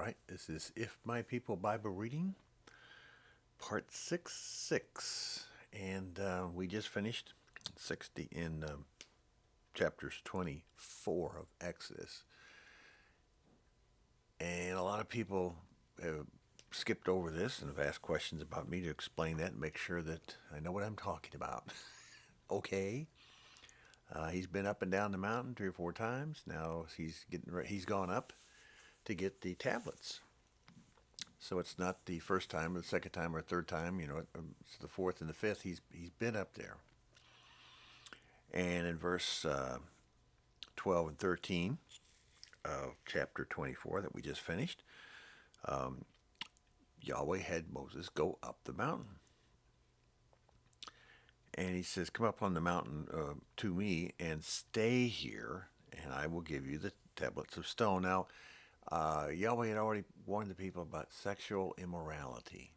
right, this is If My People Bible Reading, part 6. And we just finished 60 in chapters 24 of Exodus. And a lot of people have skipped over this and have asked questions about me to explain that and make sure that I know what I'm talking about. Okay. He's been up and down the mountain 3 or 4 times. Now he's gone up to get the tablets. So it's not the first time, or the second time, or third time. It's the fourth and the fifth. He's been up there. And in verse 12 and 13 of chapter 24 that we just finished, Yahweh had Moses go up the mountain. And he says, "Come up on the mountain to me and stay here, and I will give you the tablets of stone." Now, Yahweh had already warned the people about sexual immorality.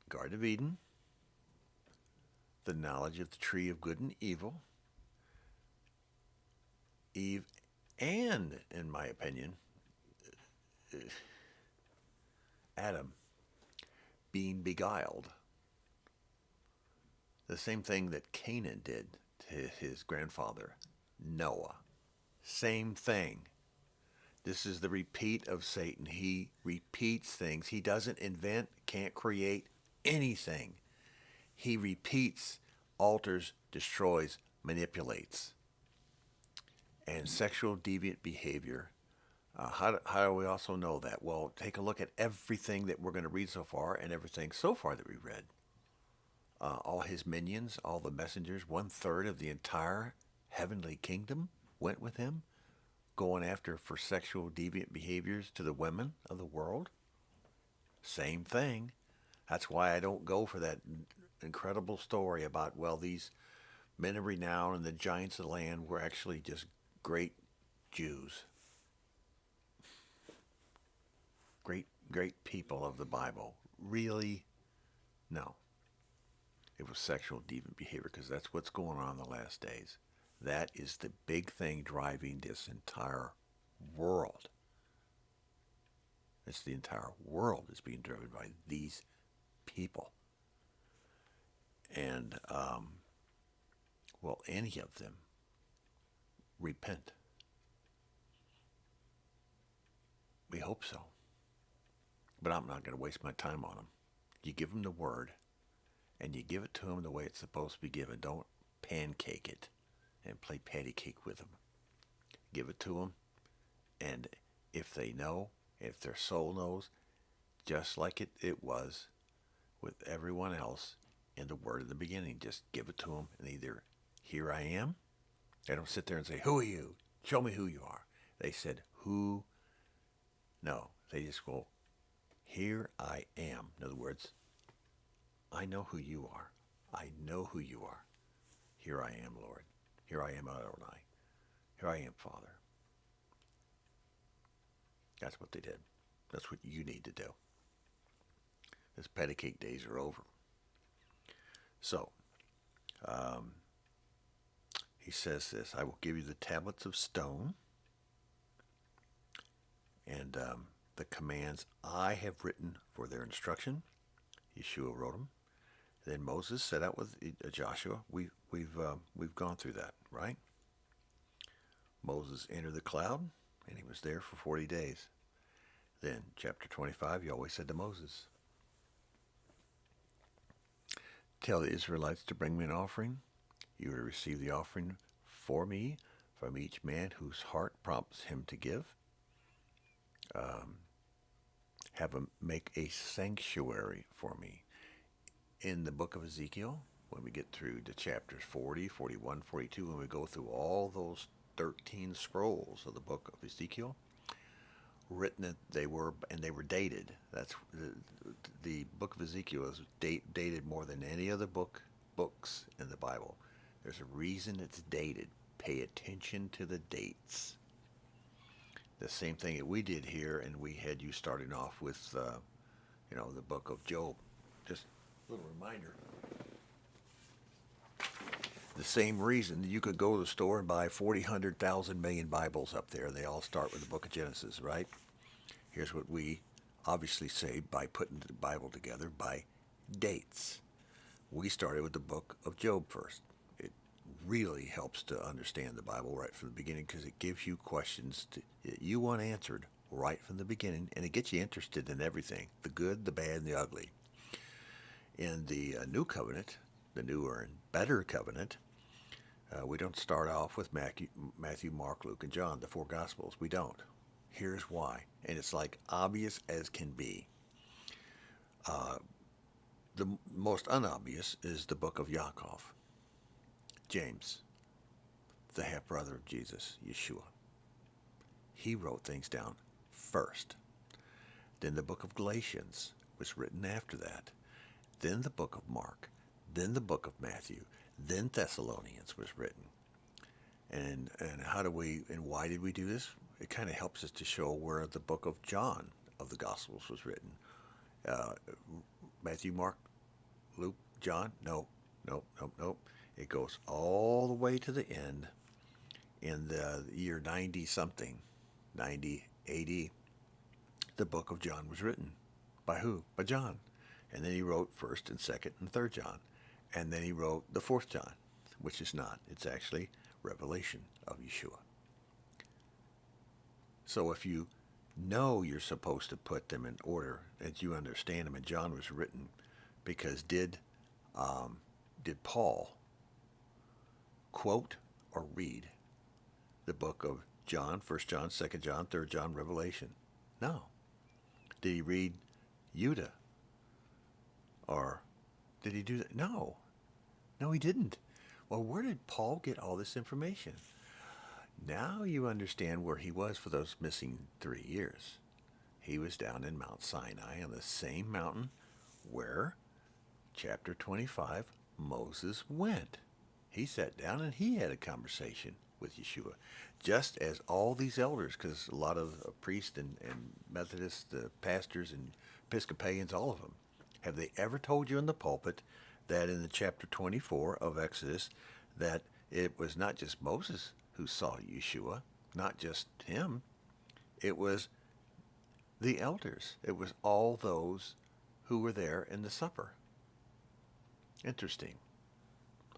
Garden of Eden, the knowledge of the tree of good and evil, Eve, and, in my opinion, Adam being beguiled. The same thing that Canaan did to his grandfather, Noah. Same thing. This is the repeat of Satan. He repeats things. He doesn't invent, can't create anything. He repeats, alters, destroys, manipulates. And sexual deviant behavior. How do we also know that? Well, take a look at everything that we're going to read so far and everything so far that we read. All his minions, all the messengers, 1/3 of the entire heavenly kingdom went with him, going after for sexual deviant behaviors to the women of the world. Same thing. That's why I don't go for that incredible story about, well, these men of renown and the giants of the land were actually just great Jews. Great people of the Bible. Really? No. It was sexual deviant behavior, because that's what's going on in the last days. That is the big thing driving this entire world. It's the entire world is being driven by these people. And, will any of them repent? We hope so. But I'm not going to waste my time on them. You give them the word, and you give it to them the way it's supposed to be given. Don't pancake it and play patty cake with them. Give it to them, and if they know, if their soul knows, just like it was with everyone else in the word in the beginning, just give it to them, and either, "Here I am." They don't sit there and say, "Who are you? Show me who you are." They said, "Who?" No, they just go, "Here I am." In other words, I know who you are. I know who you are. Here I am, Lord. Here I am, Adonai. Here I am, Father. That's what they did. That's what you need to do. His patty cake days are over. So, he says this: "I will give you the tablets of stone and the commands I have written for their instruction." Yeshua wrote them. Then Moses set out with Joshua. We've gone through that, right? Moses entered the cloud, and he was there for 40 days. Then, chapter 25, Yahweh said to Moses, "Tell the Israelites to bring me an offering. You are to receive the offering for me from each man whose heart prompts him to give. Have him make a sanctuary for me." In the book of Ezekiel, when we get through to chapters 40, 41, 42, when we go through all those 13 scrolls of the book of Ezekiel, written that they were dated. That's the book of Ezekiel is dated more than any other books in the Bible. There's a reason it's dated. Pay attention to the dates. The same thing that we did here, and we had you starting off with, the book of Job. Just a little reminder. The same reason you could go to the store and buy 40, 100,000 million Bibles up there. They all start with the book of Genesis, right? Here's what we obviously say by putting the Bible together by dates. We started with the book of Job first. It really helps to understand the Bible right from the beginning because it gives you questions that you want answered right from the beginning, and it gets you interested in everything, the good, the bad, and the ugly. In the New Covenant, the newer and better covenant, we don't start off with Matthew, Mark, Luke, and John, the four Gospels. We don't. Here's why. And it's like obvious as can be. The most unobvious is the book of Yaakov, James, the half brother of Jesus, Yeshua. He wrote things down first. Then the book of Galatians was written after that. Then the book of Mark. Then the book of Matthew. Then Thessalonians was written. And why did we do this? It kind of helps us to show where the book of John of the Gospels was written. Matthew, Mark, Luke, John? No. It goes all the way to the end in the year 90 something, 90 AD. The book of John was written. By who? By John. And then he wrote 1st and 2nd and 3rd John. And then he wrote the 4th John, which is not. It's actually Revelation of Yeshua. So if you know you're supposed to put them in order as you understand them, and John was written because did Paul quote or read the book of John, 1st John, 2nd John, 3rd John, Revelation? No. Did he read Judah? Or did he do that? No. No, he didn't. Well, where did Paul get all this information? Now you understand where he was for those missing 3 years. He was down in Mount Sinai on the same mountain where, chapter 25, Moses went. He sat down and he had a conversation with Yeshua, just as all these elders, because a lot of priests and Methodists, the pastors and Episcopalians, all of them, have they ever told you in the pulpit that in the chapter 24 of Exodus that it was not just Moses who saw Yeshua, not just him, it was the elders. It was all those who were there in the supper. Interesting.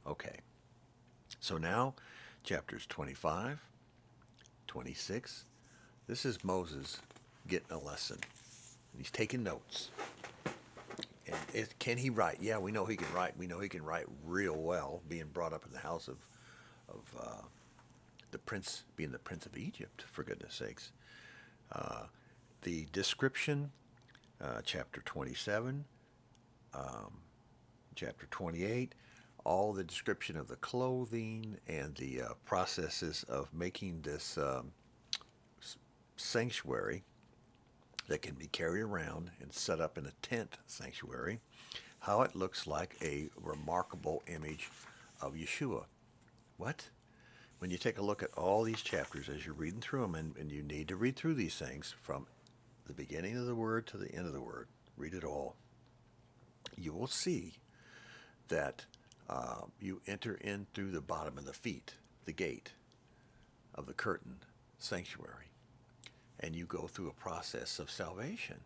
Okay. So now, chapters 25, 26, this is Moses getting a lesson. He's taking notes. And can he write? Yeah, we know he can write. We know he can write real well, being brought up in the house of the prince, being the prince of Egypt, for goodness sakes. The description, chapter 27, chapter 28, all the description of the clothing and the processes of making this sanctuary that can be carried around and set up in a tent sanctuary, how it looks like a remarkable image of Yeshua. What? When you take a look at all these chapters as you're reading through them, and you need to read through these things from the beginning of the word to the end of the word, read it all, you will see that you enter in through the bottom of the feet, the gate of the curtain sanctuary, and you go through a process of salvation.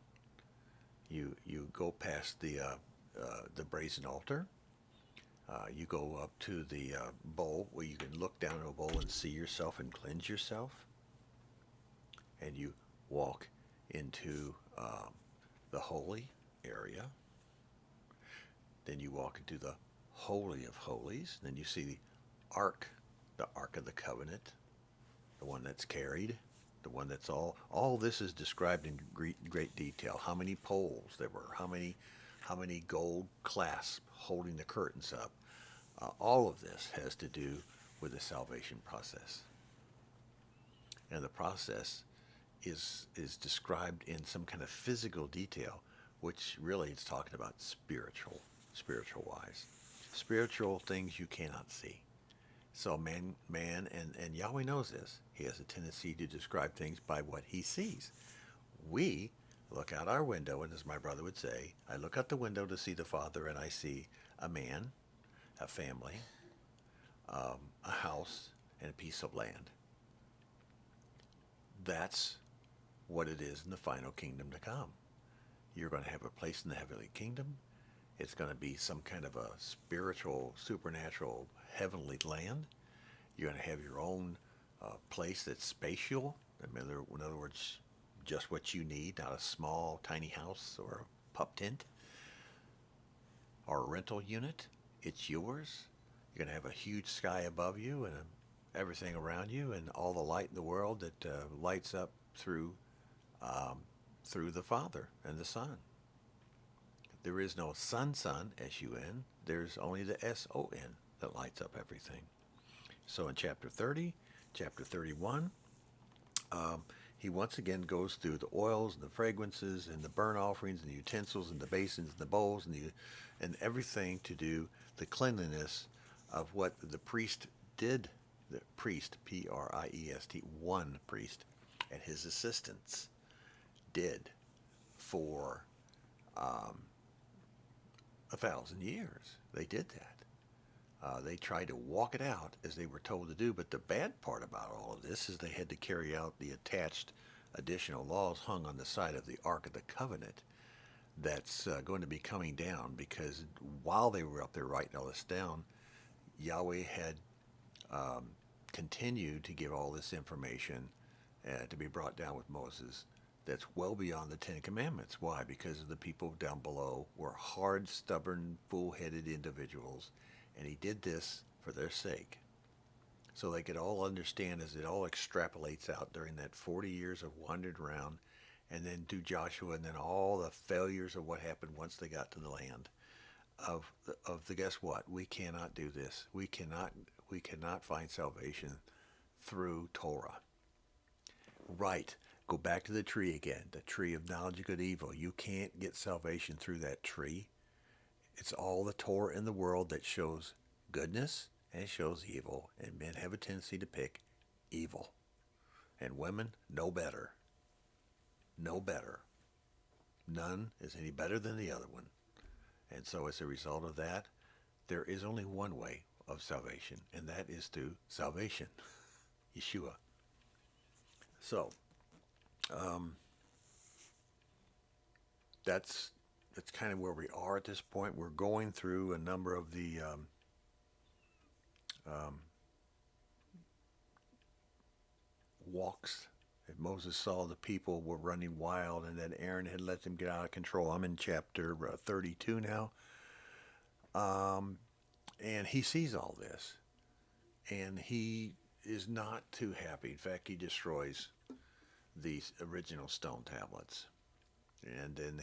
You go past the brazen altar. You go up to the bowl where you can look down in a bowl and see yourself and cleanse yourself. And you walk into the holy area. Then you walk into the Holy of Holies. Then you see the Ark of the Covenant, the one that's carried, the one that's all this is described in great detail. How many poles there were, how many gold clasps holding the curtains up. All of this has to do with the salvation process. And the process is described in some kind of physical detail, which really it's talking about spiritual wise. Spiritual things you cannot see. So man and Yahweh knows this. He has a tendency to describe things by what he sees. We look out our window, and as my brother would say, I look out the window to see the Father, and I see a man, a family, a house, and a piece of land. That's what it is in the final kingdom to come. You're going to have a place in the heavenly kingdom. It's going to be some kind of a spiritual, supernatural, heavenly land. You're going to have your own place that's spatial. In other words, just what you need, not a small, tiny house or a pup tent or a rental unit. It's yours. You're going to have a huge sky above you and everything around you and all the light in the world that lights up um, through the Father and the Son. There is no Son, S-U-N. There's only the S-O-N that lights up everything. So in chapter 30, chapter 31, he once again goes through the oils and the fragrances and the burnt offerings and the utensils and the basins and the bowls and everything to do the cleanliness of what the priest did. The priest, P-R-I-E-S-T, one priest, and his assistants did for 1,000 years. They did that. They tried to walk it out as they were told to do, but the bad part about all of this is they had to carry out the attached additional laws hung on the side of the Ark of the Covenant that's going to be coming down, because while they were up there writing all this down, Yahweh had continued to give all this information to be brought down with Moses that's well beyond the Ten Commandments. Why? Because the people down below were hard, stubborn, full-headed individuals, and he did this for their sake, so they could all understand as it all extrapolates out during that 40 years of wandering around, and then to Joshua, and then all the failures of what happened once they got to the land. Guess what? We cannot do this. We cannot find salvation through Torah. Right. Go back to the tree again, the tree of knowledge of good and evil. You can't get salvation through that tree. It's all the Torah in the world that shows goodness and it shows evil, and men have a tendency to pick evil. And women, no better. No better. None is any better than the other one. And so as a result of that, there is only one way of salvation, and that is through salvation, Yeshua. So, that's kind of where we are at this point. We're going through a number of the walks that Moses saw the people were running wild, and that Aaron had let them get out of control. I'm in chapter 32 now, and he sees all this, and he is not too happy. In fact, he destroys these original stone tablets, and then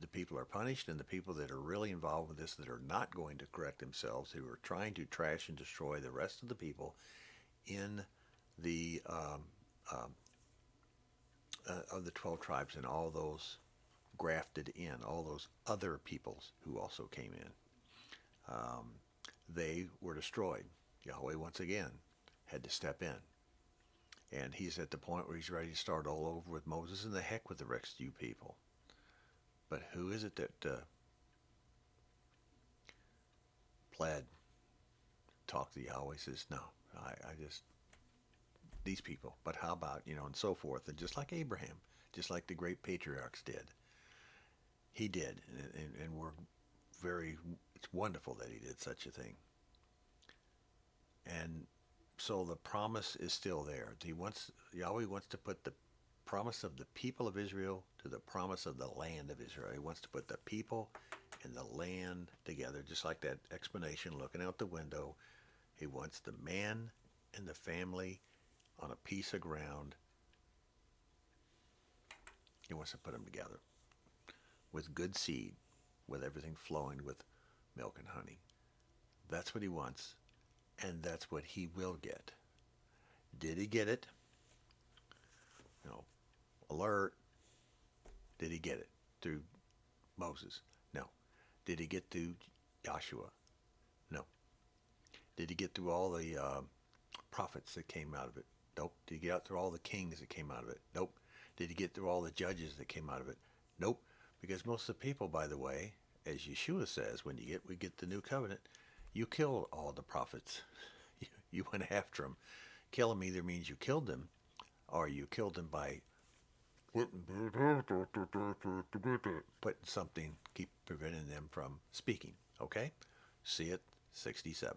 the people are punished, and the people that are really involved with this, that are not going to correct themselves, who are trying to trash and destroy the rest of the people in the of the 12 tribes, and all those grafted in, all those other peoples who also came in, they were destroyed. Yahweh once again had to step in, and he's at the point where he's ready to start all over with Moses, and the heck with the rest of you people. But who is it that Plaid talked to Yahweh, says, no, I just, these people, but how about, and so forth. And just like Abraham, just like the great patriarchs did, he did. And it's wonderful that he did such a thing. And so the promise is still there. Yahweh wants to put the promise of the people of Israel to the promise of the land of Israel. He wants to put the people and the land together, just like that explanation looking out the window. He wants the man and the family on a piece of ground. He wants to put them together with good seed, with everything flowing with milk and honey. That's what he wants, and that's what he will get. Did he get it? Alert. Did he get it through Moses? No. Did he get through Joshua? No. Did he get through all the prophets that came out of it? Nope. Did he get through all the kings that came out of it? Nope. Did he get through all the judges that came out of it? Nope. Because most of the people, by the way, as Yeshua says, when we get the new covenant, you killed all the prophets. You went after them. Kill them either means you killed them, or you killed them by putting something, keep preventing them from speaking. Okay? See it 67.